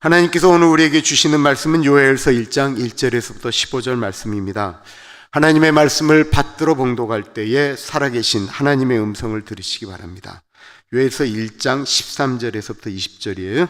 하나님께서 오늘 우리에게 주시는 말씀은 요엘서 1장 1절에서부터 15절 말씀입니다. 하나님의 말씀을 받들어 봉독할 때에 살아계신 하나님의 음성을 들으시기 바랍니다. 요엘서 1장 13절에서부터 20절이에요.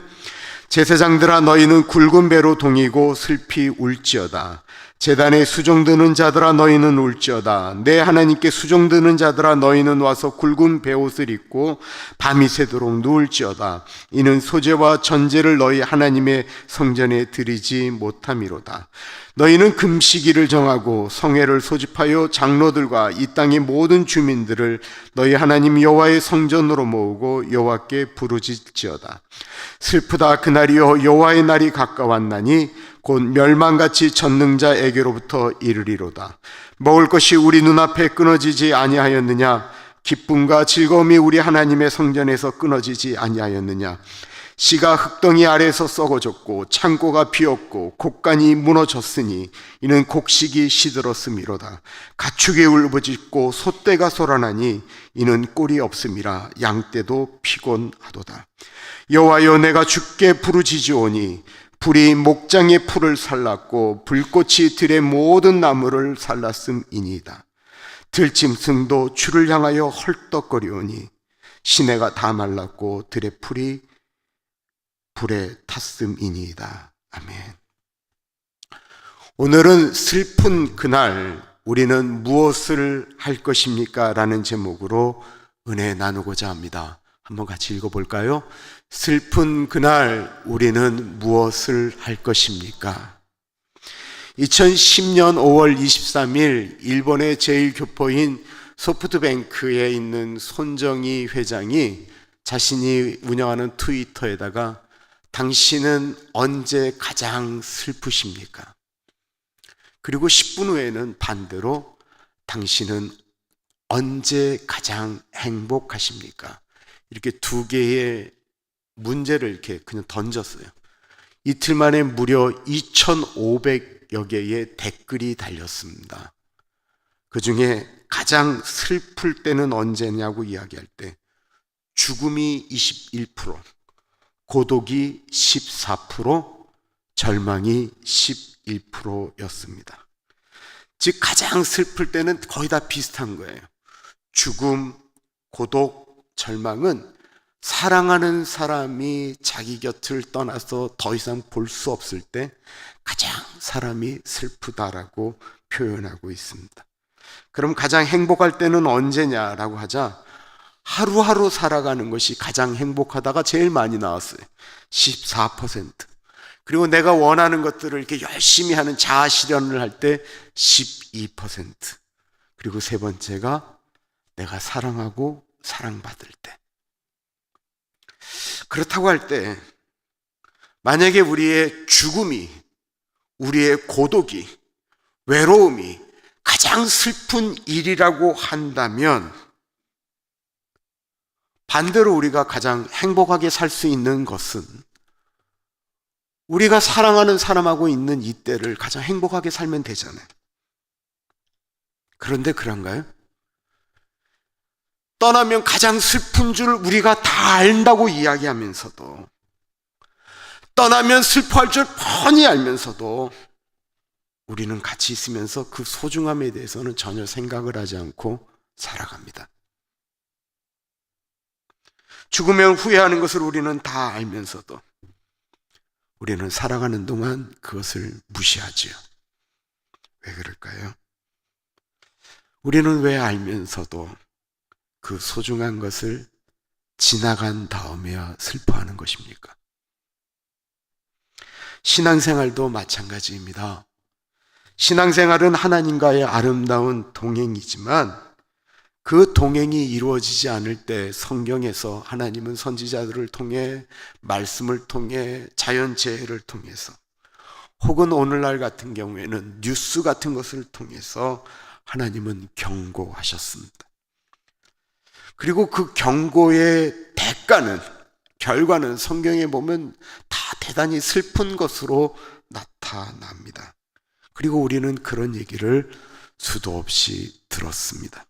제사장들아, 너희는 굵은 배로 동이고 슬피 울지어다. 제단에 수종드는 자들아, 너희는 울지어다. 내 하나님께 수종드는 자들아, 너희는 와서 굵은 베옷을 입고 밤이 새도록 누울지어다. 이는 소제와 전제를 너희 하나님의 성전에 드리지 못함이로다. 너희는 금식일을 정하고 성회를 소집하여 장로들과 이 땅의 모든 주민들을 너희 하나님 여호와의 성전으로 모으고 여호와께 부르짖지어다. 슬프다, 그날이여, 여호와의 날이 가까웠나니 곧 멸망같이 전능자에게로부터 이르리로다. 먹을 것이 우리 눈앞에 끊어지지 아니하였느냐? 기쁨과 즐거움이 우리 하나님의 성전에서 끊어지지 아니하였느냐? 씨가 흙덩이 아래에서 썩어졌고 창고가 비었고 곡간이 무너졌으니 이는 곡식이 시들었음이로다. 가축이 울부짖고 소떼가 솟아나니 이는 꼴이 없음이라. 양떼도 피곤하도다. 여호와여, 내가 주께 부르짖으오니 불이 목장의 풀을 살랐고 불꽃이 들의 모든 나무를 살랐음이니이다. 들짐승도 주를 향하여 헐떡거리오니 시내가 다 말랐고 들의 풀이 불에 탔음이니이다. 아멘. 오늘은 슬픈 그날 우리는 무엇을 할 것입니까? 라는 제목으로 은혜 나누고자 합니다. 한번 같이 읽어볼까요? 슬픈 그날 우리는 무엇을 할 것입니까? 2010년 5월 23일 일본의 제1교포인 소프트뱅크에 있는 손정희 회장이 자신이 운영하는 트위터에다가 당신은 언제 가장 슬프십니까? 그리고 10분 후에는 반대로 당신은 언제 가장 행복하십니까? 이렇게 두 개의 문제를 이렇게 그냥 던졌어요. 이틀 만에 무려 2,500여 개의 댓글이 달렸습니다. 그 중에 가장 슬플 때는 언제냐고 이야기할 때 죽음이 21%, 고독이 14%, 절망이 11%였습니다. 즉 가장 슬플 때는 거의 다 비슷한 거예요. 죽음, 고독, 절망은 사랑하는 사람이 자기 곁을 떠나서 더 이상 볼 수 없을 때 가장 사람이 슬프다라고 표현하고 있습니다. 그럼 가장 행복할 때는 언제냐라고 하자 하루하루 살아가는 것이 가장 행복하다가 제일 많이 나왔어요. 14%. 그리고 내가 원하는 것들을 이렇게 열심히 하는 자아 실현을 할 때 12%. 그리고 세 번째가 내가 사랑하고 사랑받을 때. 그렇다고 할 때 만약에 우리의 죽음이, 우리의 고독이, 외로움이 가장 슬픈 일이라고 한다면 반대로 우리가 가장 행복하게 살 수 있는 것은 우리가 사랑하는 사람하고 있는 이때를 가장 행복하게 살면 되잖아요. 그런데 그런가요? 떠나면 가장 슬픈 줄 우리가 다 안다고 이야기하면서도, 떠나면 슬퍼할 줄 뻔히 알면서도 우리는 같이 있으면서 그 소중함에 대해서는 전혀 생각을 하지 않고 살아갑니다. 죽으면 후회하는 것을 우리는 다 알면서도 우리는 살아가는 동안 그것을 무시하지요. 왜 그럴까요? 우리는 왜 알면서도 그 소중한 것을 지나간 다음에야 슬퍼하는 것입니까? 신앙생활도 마찬가지입니다. 신앙생활은 하나님과의 아름다운 동행이지만 그 동행이 이루어지지 않을 때 성경에서 하나님은 선지자들을 통해, 말씀을 통해, 자연재해를 통해서, 혹은 오늘날 같은 경우에는 뉴스 같은 것을 통해서 하나님은 경고하셨습니다. 그리고 그 경고의 대가는, 결과는 성경에 보면 다 대단히 슬픈 것으로 나타납니다. 그리고 우리는 그런 얘기를 수도 없이 들었습니다.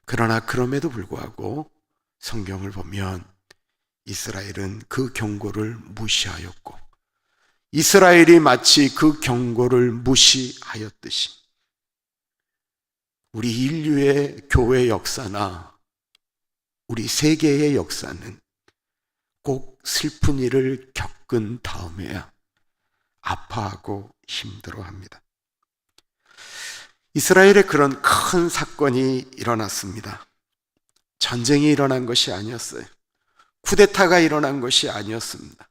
그러나 그럼에도 불구하고 성경을 보면 이스라엘은 그 경고를 무시하였고 이스라엘이 마치 그 경고를 무시하였듯이 우리 인류의 교회 역사나 우리 세계의 역사는 꼭 슬픈 일을 겪은 다음에야 아파하고 힘들어합니다. 이스라엘에 그런 큰 사건이 일어났습니다. 전쟁이 일어난 것이 아니었어요. 쿠데타가 일어난 것이 아니었습니다.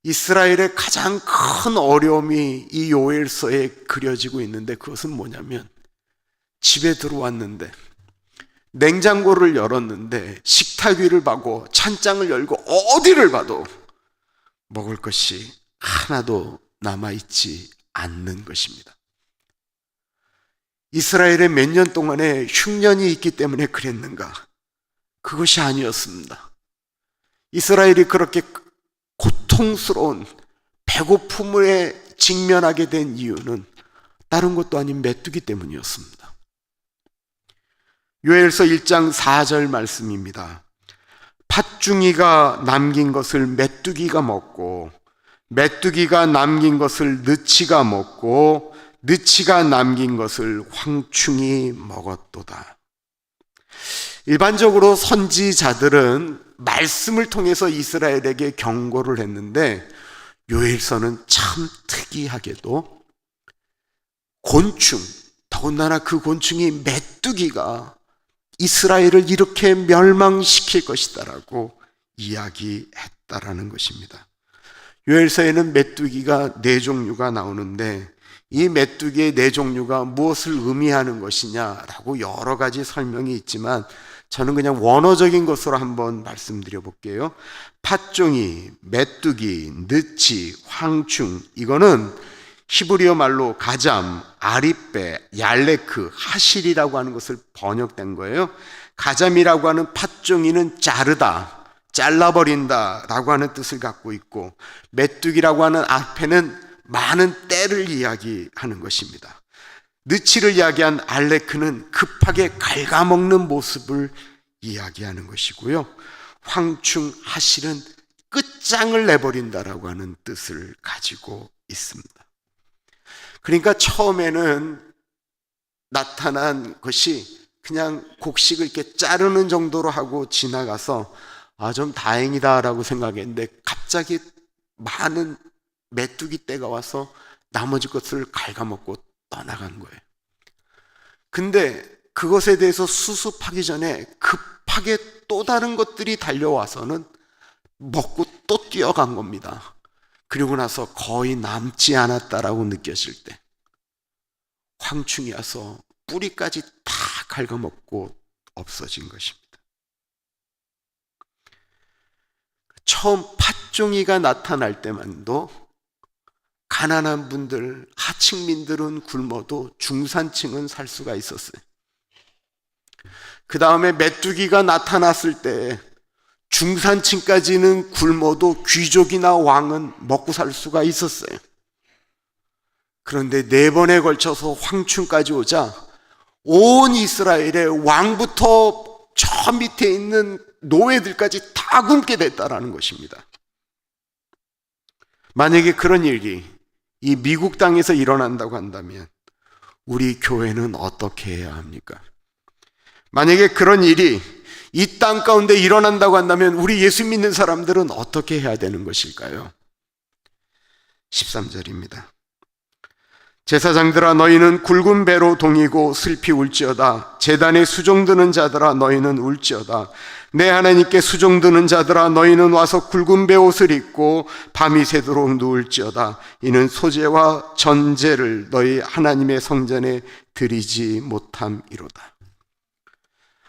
이스라엘의 가장 큰 어려움이 이 요엘서에 그려지고 있는데 그것은 뭐냐면 집에 들어왔는데 냉장고를 열었는데 식탁 위를 봐고 찬장을 열고 어디를 봐도 먹을 것이 하나도 남아있지 않는 것입니다. 이스라엘에 몇 년 동안의 흉년이 있기 때문에 그랬는가? 그것이 아니었습니다. 이스라엘이 그렇게 고통스러운 배고픔에 직면하게 된 이유는 다른 것도 아닌 메뚜기 때문이었습니다. 요엘서 1장 4절 말씀입니다. 팥중이가 남긴 것을 메뚜기가 먹고 메뚜기가 남긴 것을 느치가 먹고 느치가 남긴 것을 황충이 먹었도다. 일반적으로 선지자들은 말씀을 통해서 이스라엘에게 경고를 했는데 요엘서는 참 특이하게도 곤충, 더군다나 그 곤충이 메뚜기가 이스라엘을 이렇게 멸망시킬 것이다라고 이야기했다라는 것입니다. 요엘서에는 메뚜기가 4종류가 나오는데 이 메뚜기의 4종류가 무엇을 의미하는 것이냐라고 여러 가지 설명이 있지만 저는 그냥 원어적인 것으로 한번 말씀드려 볼게요. 팥종이, 메뚜기, 느치, 황충, 이거는 히브리어 말로 가잠, 아리빼, 얄레크, 하실이라고 하는 것을 번역된 거예요. 가잠이라고 하는 팥종이는 자르다, 잘라버린다 라고 하는 뜻을 갖고 있고 메뚜기라고 하는 앞에는 많은 때를 이야기하는 것입니다. 느치를 이야기한 알레크는 급하게 갉아먹는 모습을 이야기하는 것이고요. 황충, 하실은 끝장을 내버린다라고 하는 뜻을 가지고 있습니다. 그러니까 처음에는 나타난 것이 그냥 곡식을 이렇게 자르는 정도로 하고 지나가서 좀 다행이다라고 생각했는데 갑자기 많은 메뚜기 떼가 와서 나머지 것을 갉아먹고 떠나간 거예요. 근데 그것에 대해서 수습하기 전에 급하게 또 다른 것들이 달려와서는 먹고 또 뛰어간 겁니다. 그리고 나서 거의 남지 않았다라고 느껴질 때 황충이 와서 뿌리까지 다 갉아먹고 없어진 것입니다. 처음 팥종이가 나타날 때만도 가난한 분들, 하층민들은 굶어도 중산층은 살 수가 있었어요. 그 다음에 메뚜기가 나타났을 때 중산층까지는 굶어도 귀족이나 왕은 먹고 살 수가 있었어요. 그런데 4번에 걸쳐서 황충까지 오자 온 이스라엘의 왕부터 저 밑에 있는 노예들까지 다 굶게 됐다라는 것입니다. 만약에 그런 일이 이 미국 땅에서 일어난다고 한다면 우리 교회는 어떻게 해야 합니까? 만약에 그런 일이 이 땅 가운데 일어난다고 한다면 우리 예수 믿는 사람들은 어떻게 해야 되는 것일까요? 13절입니다. 제사장들아 너희는 굵은 배로 동이고 슬피 울지어다. 제단에 수종드는 자들아 너희는 울지어다. 내 하나님께 수종드는 자들아 너희는 와서 굵은 배 옷을 입고 밤이 새도록 누울지어다. 이는 소제와 전제를 너희 하나님의 성전에 드리지 못함이로다.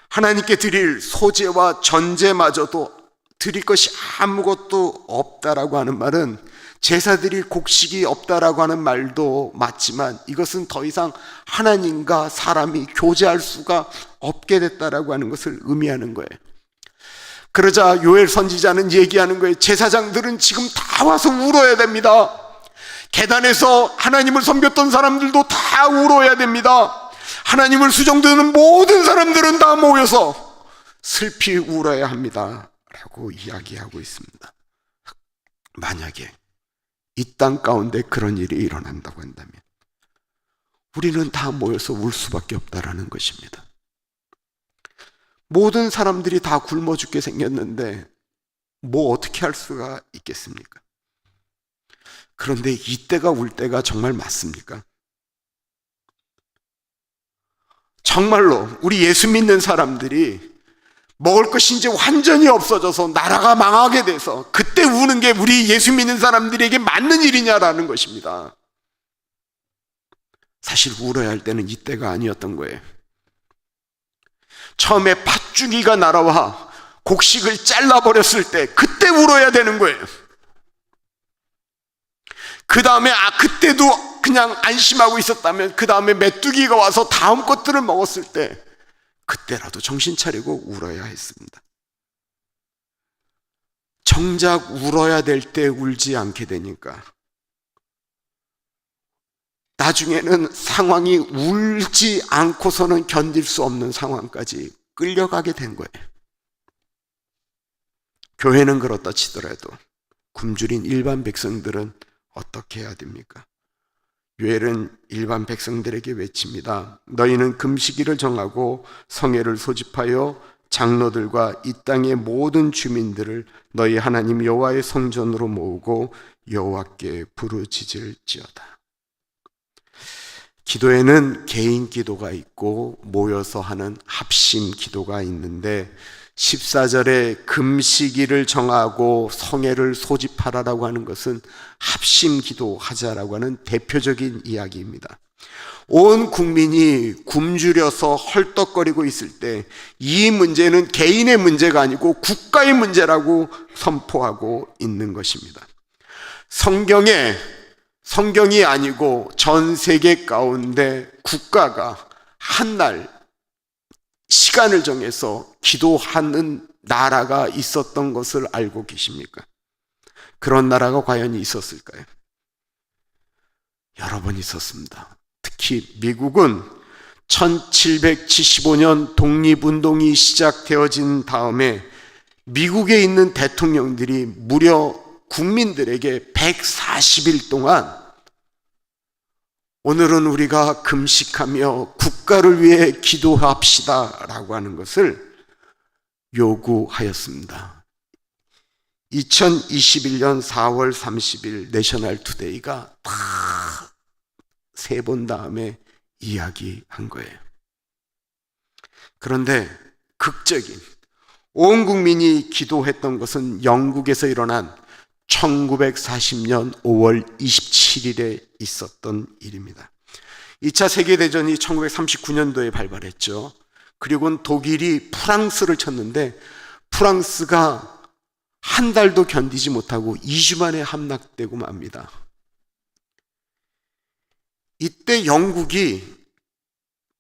하나님께 드릴 소제와 전제마저도 드릴 것이 아무것도 없다라고 하는 말은 제사 드릴 곡식이 없다라고 하는 말도 맞지만 이것은 더 이상 하나님과 사람이 교제할 수가 없게 됐다라고 하는 것을 의미하는 거예요. 그러자 요엘 선지자는 얘기하는 거예요. 제사장들은 지금 다 와서 울어야 됩니다. 계단에서 하나님을 섬겼던 사람들도 다 울어야 됩니다. 하나님을 수종드는 모든 사람들은 다 모여서 슬피 울어야 합니다 라고 이야기하고 있습니다. 만약에 이 땅 가운데 그런 일이 일어난다고 한다면 우리는 다 모여서 울 수밖에 없다라는 것입니다. 모든 사람들이 다 굶어 죽게 생겼는데 뭐 어떻게 할 수가 있겠습니까? 그런데 이때가 울 때가 정말 맞습니까? 정말로 우리 예수 믿는 사람들이 먹을 것이 이제 완전히 없어져서 나라가 망하게 돼서 그때 우는 게 우리 예수 믿는 사람들에게 맞는 일이냐라는 것입니다. 사실 울어야 할 때는 이때가 아니었던 거예요. 처음에 팥죽이가 날아와 곡식을 잘라버렸을 때 그때 울어야 되는 거예요. 그 다음에 그때도 그냥 안심하고 있었다면 그 다음에 메뚜기가 와서 다음 것들을 먹었을 때 그때라도 정신 차리고 울어야 했습니다. 정작 울어야 될 때 울지 않게 되니까 나중에는 상황이 울지 않고서는 견딜 수 없는 상황까지 끌려가게 된 거예요. 교회는 그렇다 치더라도 굶주린 일반 백성들은 어떻게 해야 됩니까? 요엘은 일반 백성들에게 외칩니다. 너희는 금식일을 정하고 성회를 소집하여 장로들과 이 땅의 모든 주민들을 너희 하나님 여호와의 성전으로 모으고 여호와께 부르짖을지어다. 기도에는 개인 기도가 있고 모여서 하는 합심 기도가 있는데 14절에 금식일을 정하고 성회를 소집하라라고 하는 것은 합심 기도하자라고 하는 대표적인 이야기입니다. 온 국민이 굶주려서 헐떡거리고 있을 때 이 문제는 개인의 문제가 아니고 국가의 문제라고 선포하고 있는 것입니다. 성경이 아니고 전 세계 가운데 국가가 한 날 시간을 정해서 기도하는 나라가 있었던 것을 알고 계십니까? 그런 나라가 과연 있었을까요? 여러 번 있었습니다. 특히 미국은 1775년 독립운동이 시작되어진 다음에 미국에 있는 대통령들이 무려 국민들에게 140일 동안 오늘은 우리가 금식하며 국가를 위해 기도합시다 라고 하는 것을 요구하였습니다. 2021년 4월 30일 내셔널 투데이가 다 세 번 다음에 이야기한 거예요. 그런데 극적인 온 국민이 기도했던 것은 영국에서 일어난 1940년 5월 27일에 있었던 일입니다. 2차 세계대전이 1939년도에 발발했죠. 그리고는 독일이 프랑스를 쳤는데 프랑스가 한 달도 견디지 못하고 2주 만에 함락되고 맙니다. 이때 영국이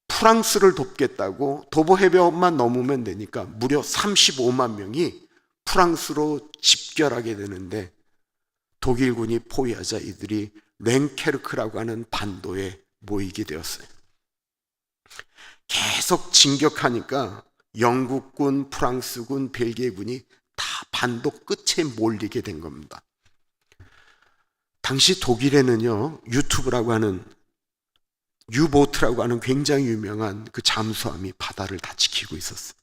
프랑스를 돕겠다고 도보 해변만 넘으면 되니까 무려 35만 명이 프랑스로 집결하게 되는데 독일군이 포위하자 이들이 넋케르크라고 하는 반도에 모이게 되었어요. 계속 진격하니까 영국군, 프랑스군, 벨기에군이 다 반도 끝에 몰리게 된 겁니다. 당시 독일에는요, 유튜브라고 하는 유보트라고 하는 굉장히 유명한 그 잠수함이 바다를 다 지키고 있었어요.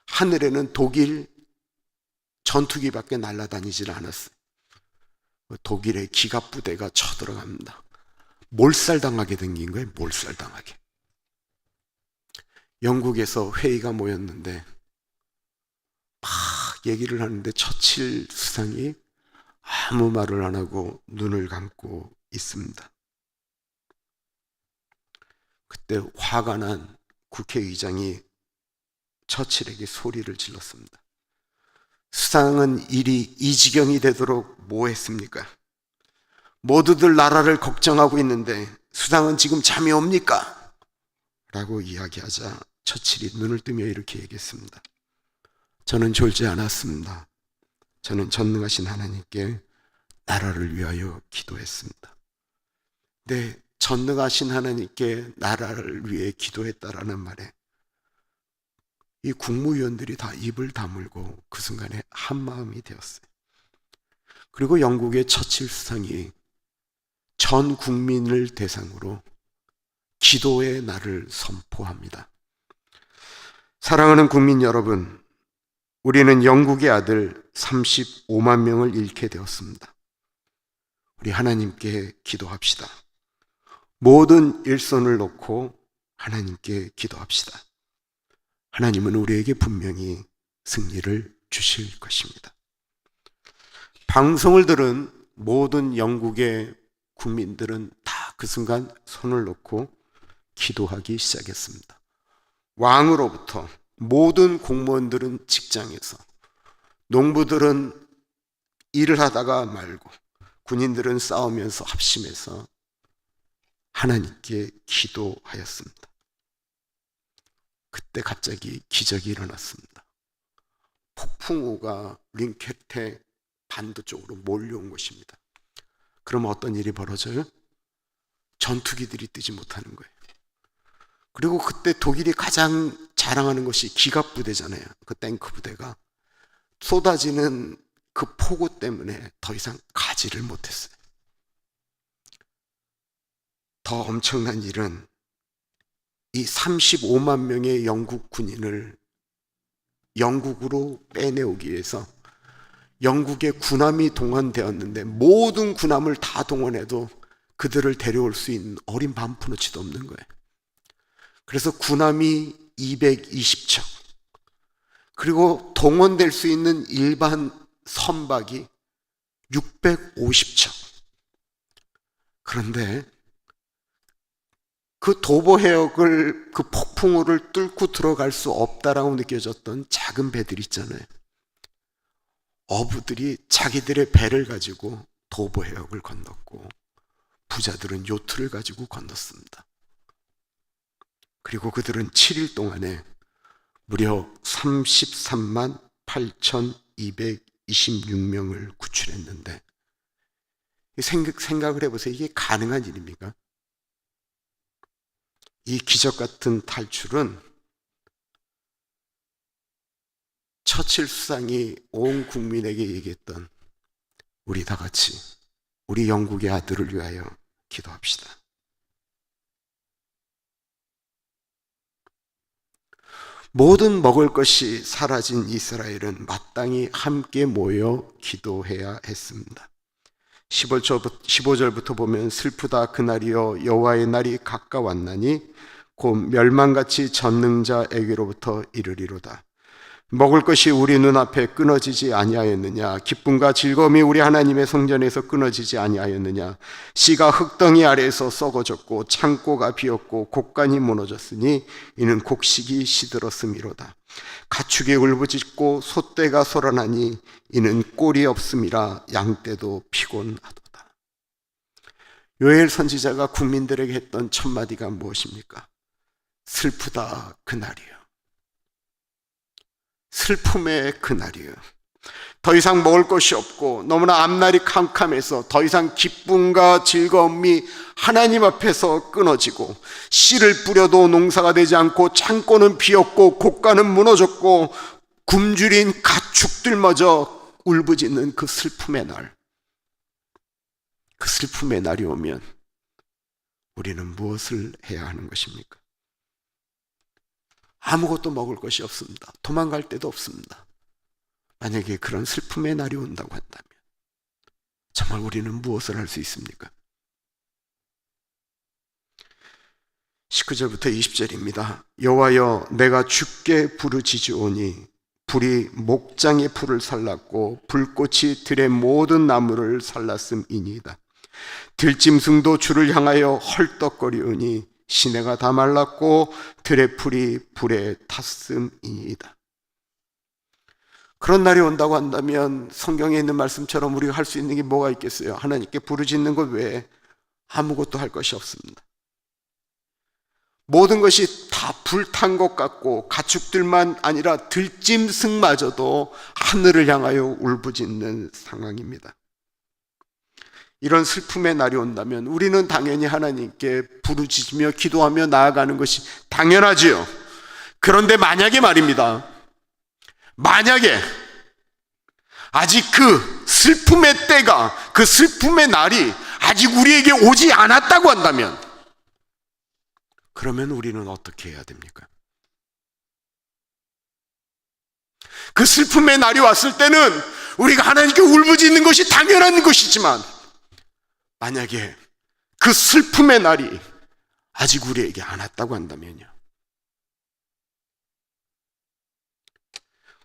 하늘에는 독일 전투기밖에 날아다니질 않았어요. 독일의 기갑부대가 쳐들어갑니다. 몰살당하게 생긴 거예요. 몰살당하게. 영국에서 회의가 모였는데 막 얘기를 하는데 처칠 수상이 아무 말을 안 하고 눈을 감고 있습니다. 그때 화가 난 국회의장이 처칠에게 소리를 질렀습니다. 수상은 일이 이 지경이 되도록 뭐 했습니까? 모두들 나라를 걱정하고 있는데 수상은 지금 잠이 옵니까? 라고 이야기하자 처칠이 눈을 뜨며 이렇게 얘기했습니다. 저는 졸지 않았습니다. 저는 전능하신 하나님께 나라를 위하여 기도했습니다. 네, 전능하신 하나님께 나라를 위해 기도했다라는 말에 이 국무위원들이 다 입을 다물고 그 순간에 한마음이 되었어요. 그리고 영국의 처칠 수상이 전 국민을 대상으로 기도의 날을 선포합니다. 사랑하는 국민 여러분, 우리는 영국의 아들 35만 명을 잃게 되었습니다. 우리 하나님께 기도합시다. 모든 일손을 놓고 하나님께 기도합시다. 하나님은 우리에게 분명히 승리를 주실 것입니다. 방송을 들은 모든 영국의 국민들은 다 그 순간 손을 놓고 기도하기 시작했습니다. 왕으로부터 모든 공무원들은 직장에서, 농부들은 일을 하다가 말고, 군인들은 싸우면서 합심해서 하나님께 기도하였습니다. 그때 갑자기 기적이 일어났습니다. 폭풍우가 링케테 반도 쪽으로 몰려온 것입니다. 그러면 어떤 일이 벌어져요? 전투기들이 뜨지 못하는 거예요. 그리고 그때 독일이 가장 자랑하는 것이 기갑 부대잖아요. 그 탱크 부대가 쏟아지는 그 폭우 때문에 더 이상 가지를 못했어요. 더 엄청난 일은 이 35만 명의 영국 군인을 영국으로 빼내오기 위해서 영국의 군함이 동원되었는데 모든 군함을 다 동원해도 그들을 데려올 수 있는 어린 반푼어치도 없는 거예요. 그래서 군함이 220척, 그리고 동원될 수 있는 일반 선박이 650척. 그런데 그 도보 해역을, 그 폭풍우를 뚫고 들어갈 수 없다라고 느껴졌던 작은 배들 있잖아요. 어부들이 자기들의 배를 가지고 도보 해역을 건넜고, 부자들은 요트를 가지고 건넜습니다. 그리고 그들은 7일 동안에 무려 33만 8,226명을 구출했는데, 생각을 해보세요. 이게 가능한 일입니까? 이 기적 같은 탈출은 처칠 수상이 온 국민에게 얘기했던, 우리 다 같이 우리 영국의 아들을 위하여 기도합시다. 모든 먹을 것이 사라진 이스라엘은 마땅히 함께 모여 기도해야 했습니다. 15절부터 보면, 슬프다 그날이여 여호와의 날이 가까웠나니 곧 멸망같이 전능자에게로부터 이르리로다. 먹을 것이 우리 눈앞에 끊어지지 아니하였느냐? 기쁨과 즐거움이 우리 하나님의 성전에서 끊어지지 아니하였느냐? 씨가 흙덩이 아래에서 썩어졌고 창고가 비었고 곡간이 무너졌으니 이는 곡식이 시들었음이로다. 가축이 울부짖고 소떼가 소란하니 이는 꼴이 없음이라 양떼도 피곤하도다. 요엘 선지자가 국민들에게 했던 첫 마디가 무엇입니까? 슬프다 그날이요. 슬픔의 그날이요. 더 이상 먹을 것이 없고 너무나 앞날이 캄캄해서 더 이상 기쁨과 즐거움이 하나님 앞에서 끊어지고, 씨를 뿌려도 농사가 되지 않고 창고는 비었고 곡간은 무너졌고 굶주린 가축들마저 울부짖는 그 슬픔의 날, 그 슬픔의 날이 오면 우리는 무엇을 해야 하는 것입니까? 아무것도 먹을 것이 없습니다. 도망갈 데도 없습니다. 만약에 그런 슬픔의 날이 온다고 한다면 정말 우리는 무엇을 할 수 있습니까? 19절부터 20절입니다. 여호와여 내가 주께 부르짖으오니 불이 목장의 풀을 살랐고 불꽃이 들의 모든 나무를 살랐음이니이다. 들짐승도 주를 향하여 헐떡거리오니 시내가 다 말랐고 들의 풀이 불에 탔음이니이다. 그런 날이 온다고 한다면 성경에 있는 말씀처럼 우리가 할 수 있는 게 뭐가 있겠어요? 하나님께 부르짖는 것 외에 아무것도 할 것이 없습니다. 모든 것이 다 불탄 것 같고 가축들만 아니라 들짐승마저도 하늘을 향하여 울부짖는 상황입니다. 이런 슬픔의 날이 온다면 우리는 당연히 하나님께 부르짖으며 기도하며 나아가는 것이 당연하지요. 그런데 만약에 말입니다, 만약에 아직 그 슬픔의 때가, 그 슬픔의 날이 아직 우리에게 오지 않았다고 한다면, 그러면 우리는 어떻게 해야 됩니까? 그 슬픔의 날이 왔을 때는 우리가 하나님께 울부짖는 것이 당연한 것이지만, 만약에 그 슬픔의 날이 아직 우리에게 안 왔다고 한다면요,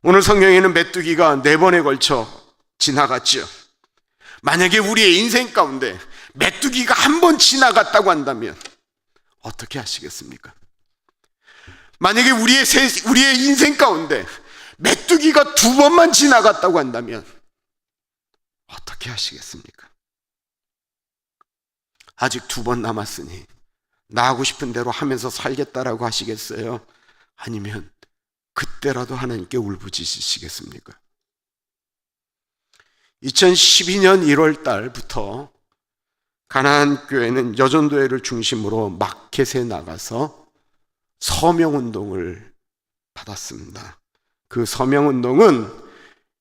오늘 성경에는 메뚜기가 4번에 걸쳐 지나갔죠. 만약에 우리의 인생 가운데 메뚜기가 한 번 지나갔다고 한다면 어떻게 하시겠습니까? 만약에 우리의 인생 가운데 메뚜기가 2번만 지나갔다고 한다면 어떻게 하시겠습니까? 아직 2번 남았으니 나 하고 싶은 대로 하면서 살겠다라고 하시겠어요? 아니면 그때라도 하나님께 울부짖으시겠습니까? 2012년 1월 달부터 가나안 교회는 여전도회를 중심으로 마켓에 나가서 서명운동을 받았습니다. 그 서명운동은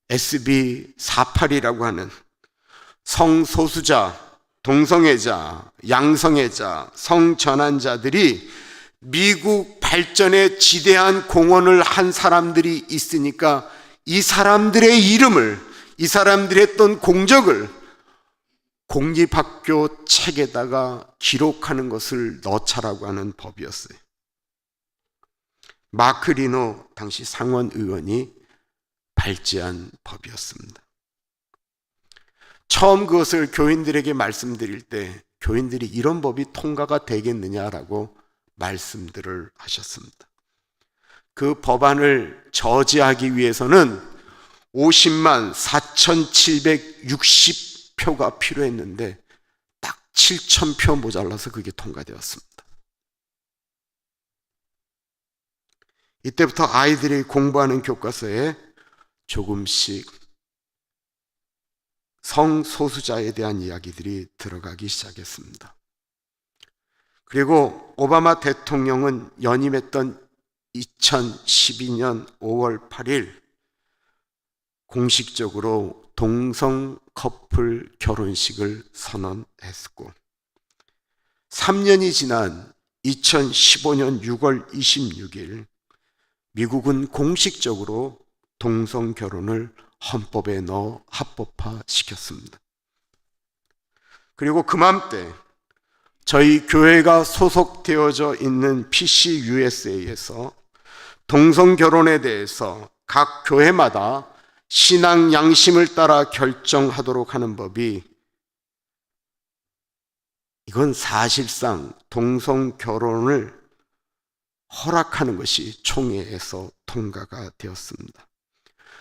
SB48이라고 하는 성소수자, 동성애자, 양성애자, 성전환자들이 미국 발전에 지대한 공헌을 한 사람들이 있으니까 이 사람들의 이름을, 이 사람들이 했던 공적을 공립학교 책에다가 기록하는 것을 넣자라고 하는 법이었어요. 마크 리노 당시 상원 의원이 발제한 법이었습니다. 처음 그것을 교인들에게 말씀드릴 때 교인들이 이런 법이 통과가 되겠느냐라고 말씀들을 하셨습니다. 그 법안을 저지하기 위해서는 50만 4,760표가 필요했는데 딱 7,000표 모자라서 그게 통과되었습니다. 이때부터 아이들이 공부하는 교과서에 조금씩 성소수자에 대한 이야기들이 들어가기 시작했습니다. 그리고 오바마 대통령은 연임했던 2012년 5월 8일 공식적으로 동성 커플 결혼식을 선언했고, 3년이 지난 2015년 6월 26일 미국은 공식적으로 동성 결혼을 헌법에 넣어 합법화시켰습니다. 그리고 그맘때 저희 교회가 소속되어져 있는 PCUSA에서 동성 결혼에 대해서 각 교회마다 신앙 양심을 따라 결정하도록 하는 법이, 이건 사실상 동성 결혼을 허락하는 것이 총회에서 통과가 되었습니다.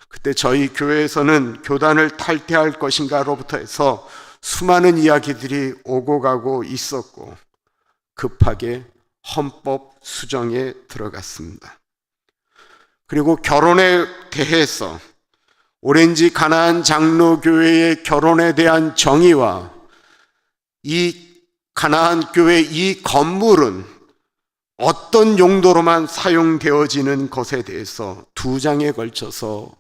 그때 저희 교회에서는 교단을 탈퇴할 것인가로부터 해서 수많은 이야기들이 오고 가고 있었고 급하게 헌법 수정에 들어갔습니다. 그리고 결혼에 대해서 오렌지 가나안 장로교회의 결혼에 대한 정의와 이 가나안 교회 이 건물은 어떤 용도로만 사용되어지는 것에 대해서 2장에 걸쳐서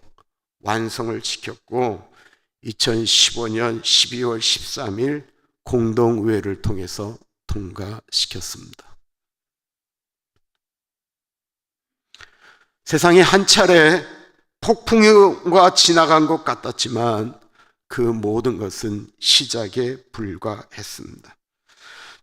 완성을 시켰고 2015년 12월 13일 공동의회를 통해서 통과시켰습니다. 세상에 한 차례 폭풍우가 지나간 것 같았지만 그 모든 것은 시작에 불과했습니다.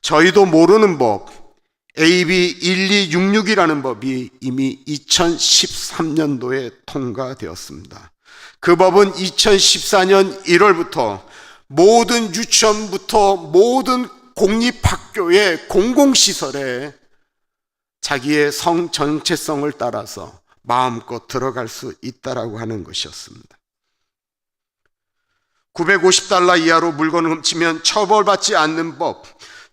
저희도 모르는 법 AB 1266이라는 법이 이미 2013년도에 통과되었습니다. 그 법은 2014년 1월부터 모든 유치원부터 모든 공립학교의 공공시설에 자기의 성 정체성을 따라서 마음껏 들어갈 수 있다라고 하는 것이었습니다. $950 이하로 물건을 훔치면 처벌받지 않는 법,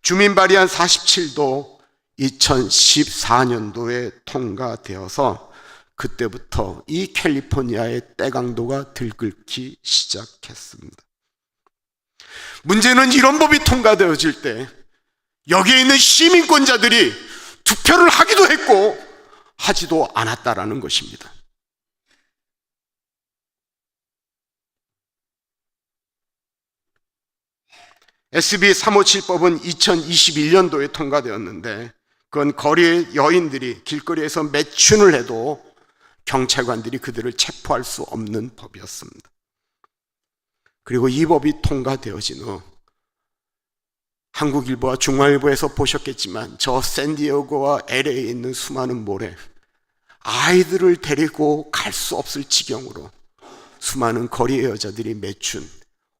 주민 발의안 47도 2014년도에 통과되어서 그때부터 이 캘리포니아의 때강도가 들끓기 시작했습니다. 문제는 이런 법이 통과되어질 때 여기에 있는 시민권자들이 투표를 하기도 했고 하지도 않았다라는 것입니다. SB 357법은 2021년도에 통과되었는데 그건 거리의 여인들이 길거리에서 매춘을 해도 경찰관들이 그들을 체포할 수 없는 법이었습니다. 그리고 이 법이 통과되어진 후 한국일보와 중앙일보에서 보셨겠지만 저 샌디에고와 LA에 있는 수많은 몰에 아이들을 데리고 갈 수 없을 지경으로 수많은 거리의 여자들이 매춘,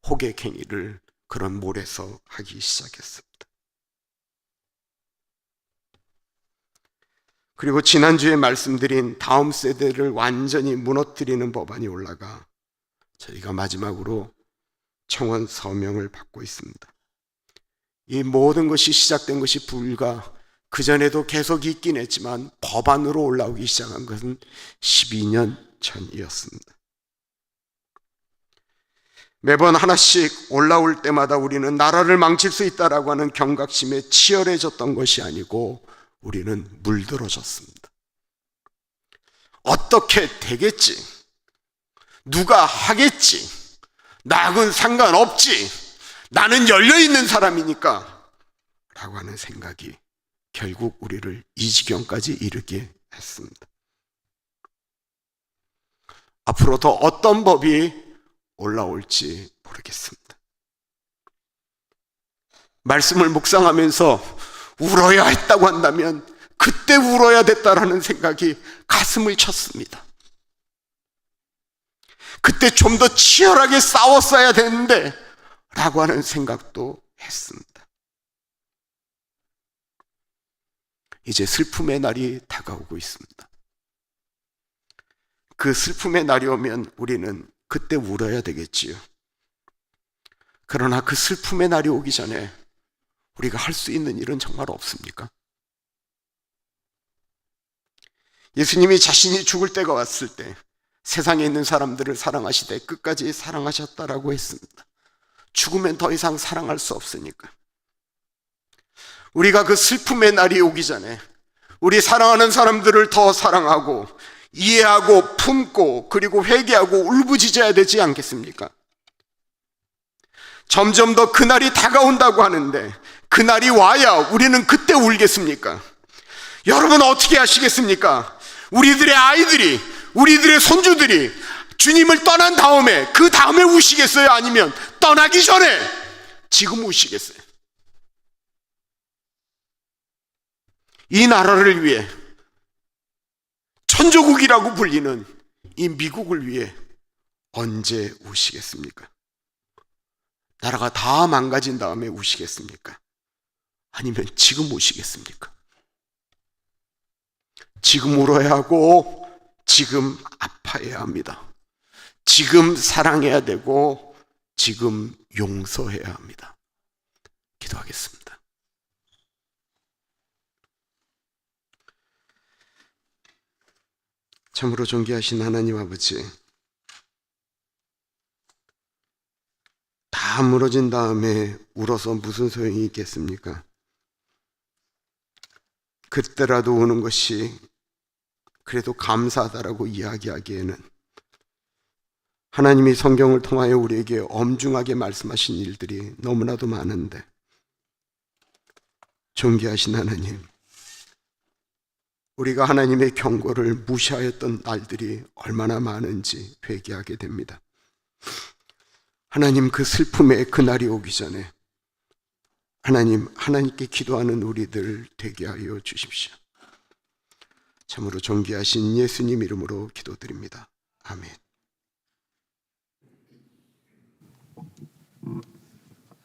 호객행위를 그런 몰에서 하기 시작했습니다. 그리고 지난주에 말씀드린 다음 세대를 완전히 무너뜨리는 법안이 올라가 저희가 마지막으로 청원 서명을 받고 있습니다. 이 모든 것이 시작된 것이 불과 그전에도 계속 있긴 했지만 법안으로 올라오기 시작한 것은 12년 전이었습니다. 매번 하나씩 올라올 때마다 우리는 나라를 망칠 수 있다라고 하는 경각심에 치열해졌던 것이 아니고 우리는 물들어졌습니다. 어떻게 되겠지? 누가 하겠지? 나하고는 상관없지? 나는 열려있는 사람이니까 라고 하는 생각이 결국 우리를 이 지경까지 이르게 했습니다. 앞으로 더 어떤 법이 올라올지 모르겠습니다. 말씀을 묵상하면서 울어야 했다고 한다면 그때 울어야 됐다라는 생각이 가슴을 쳤습니다. 그때 좀 더 치열하게 싸웠어야 되는데 라고 하는 생각도 했습니다. 이제 슬픔의 날이 다가오고 있습니다. 그 슬픔의 날이 오면 우리는 그때 울어야 되겠지요. 그러나 그 슬픔의 날이 오기 전에 우리가 할 수 있는 일은 정말 없습니까? 예수님이 자신이 죽을 때가 왔을 때 세상에 있는 사람들을 사랑하시되 끝까지 사랑하셨다라고 했습니다. 죽으면 더 이상 사랑할 수 없으니까. 우리가 그 슬픔의 날이 오기 전에 우리 사랑하는 사람들을 더 사랑하고 이해하고 품고 그리고 회개하고 울부짖어야 되지 않겠습니까? 점점 더 그날이 다가온다고 하는데 그날이 와야 우리는 그때 울겠습니까? 여러분 어떻게 하시겠습니까? 우리들의 아이들이, 우리들의 손주들이 주님을 떠난 다음에 그 다음에 우시겠어요? 아니면 떠나기 전에 지금 우시겠어요? 이 나라를 위해 천조국이라고 불리는 이 미국을 위해 언제 우시겠습니까? 나라가 다 망가진 다음에 우시겠습니까? 아니면 지금 우시겠습니까? 지금 울어야 하고 지금 아파해야 합니다. 지금 사랑해야 되고 지금 용서해야 합니다. 기도하겠습니다. 참으로 존귀하신 하나님 아버지, 다 무너진 다음에 울어서 무슨 소용이 있겠습니까? 그때라도 우는 것이 그래도 감사하다라고 이야기하기에는 하나님이 성경을 통하여 우리에게 엄중하게 말씀하신 일들이 너무나도 많은데, 존귀하신 하나님, 우리가 하나님의 경고를 무시하였던 날들이 얼마나 많은지 회개하게 됩니다. 하나님, 그 슬픔의 그날이 오기 전에 하나님께 기도하는 우리들 되게 하여 주십시오. 참으로 존귀하신 예수님 이름으로 기도드립니다. 아멘.